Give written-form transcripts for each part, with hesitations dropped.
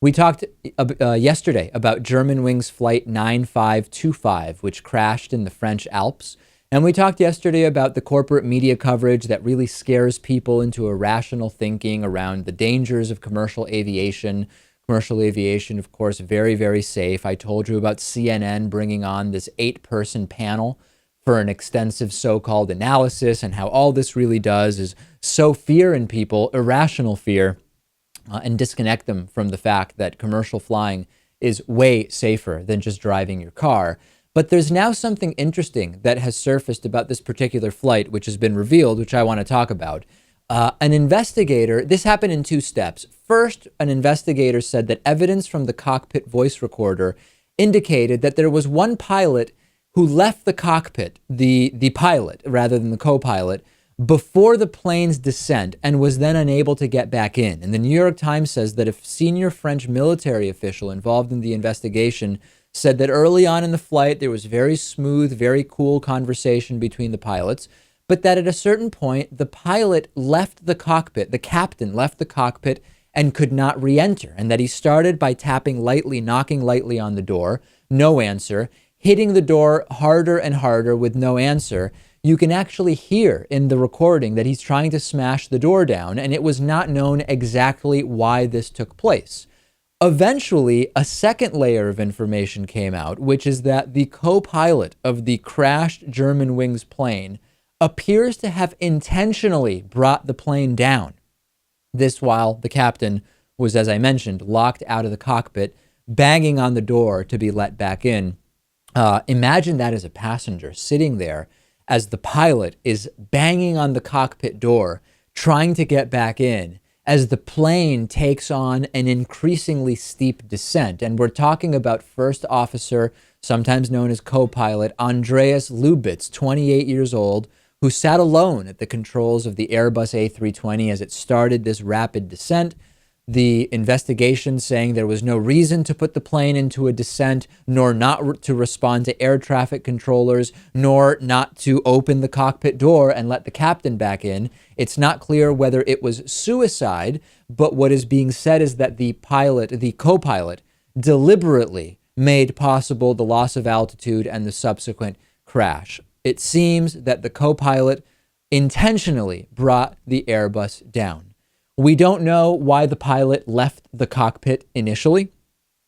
We talked yesterday about Germanwings Flight 9525, which crashed in the French Alps. And we talked yesterday about the corporate media coverage that really scares people into irrational thinking around the dangers of commercial aviation. Commercial aviation, of course, very, very safe. I told you about CNN bringing on this 8-person panel for an extensive so-called analysis, and how all this really does is sow fear in people, irrational fear, and disconnect them from the fact that commercial flying is way safer than just driving your car. But there's now something interesting that has surfaced about this particular flight, which has been revealed, which I want to talk about. An investigator, this happened in 2 steps. First, an investigator said that evidence from the cockpit voice recorder indicated that there was one pilot who left the cockpit, the pilot rather than the co-pilot, before the plane's descent and was then unable to get back in. And the New York Times says that a senior French military official involved in the investigation said that early on in the flight, there was very smooth, very cool conversation between the pilots, but that at a certain point, the pilot left the cockpit, the captain left the cockpit and could not re-enter, and that he started by tapping lightly, knocking lightly on the door, no answer, hitting the door harder and harder with no answer. You can actually hear in the recording that he's trying to smash the door down, and it was not known exactly why this took place. Eventually, a second layer of information came out, which is that the co-pilot of the crashed Germanwings plane appears to have intentionally brought the plane down. This while the captain was, as I mentioned, locked out of the cockpit, banging on the door to be let back in. Imagine that as a passenger sitting there as the pilot is banging on the cockpit door, trying to get back in, as the plane takes on an increasingly steep descent. And we're talking about First Officer, sometimes known as co-pilot, Andreas Lubitz, 28 years old, who sat alone at the controls of the Airbus A320 as it started this rapid descent. The investigation saying there was no reason to put the plane into a descent, nor not to respond to air traffic controllers, nor not to open the cockpit door and let the captain back in. It's not clear whether it was suicide, but what is being said is that the co-pilot, deliberately made possible the loss of altitude and the subsequent crash. It seems that the co-pilot intentionally brought the Airbus down. We don't know why the pilot left the cockpit initially.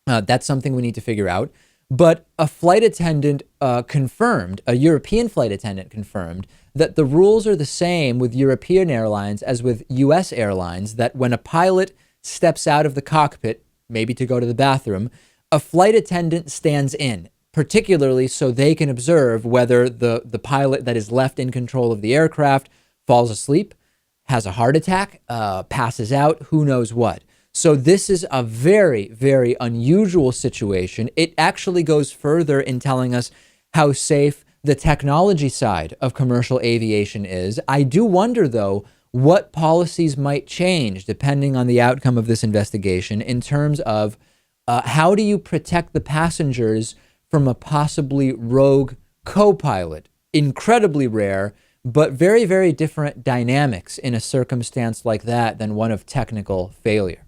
That's something we need to figure out. But a flight attendant confirmed, a European flight attendant confirmed, that the rules are the same with European airlines as with US airlines, that when a pilot steps out of the cockpit, maybe to go to the bathroom, a flight attendant stands in, particularly so they can observe whether the pilot that is left in control of the aircraft falls asleep, has a heart attack, passes out, who knows what. So this is a very, very unusual situation. It actually goes further in telling us how safe the technology side of commercial aviation is. I do wonder, though, what policies might change depending on the outcome of this investigation in terms of how do you protect the passengers from a possibly rogue co-pilot? Incredibly rare, but very, very different dynamics in a circumstance like that than one of technical failure.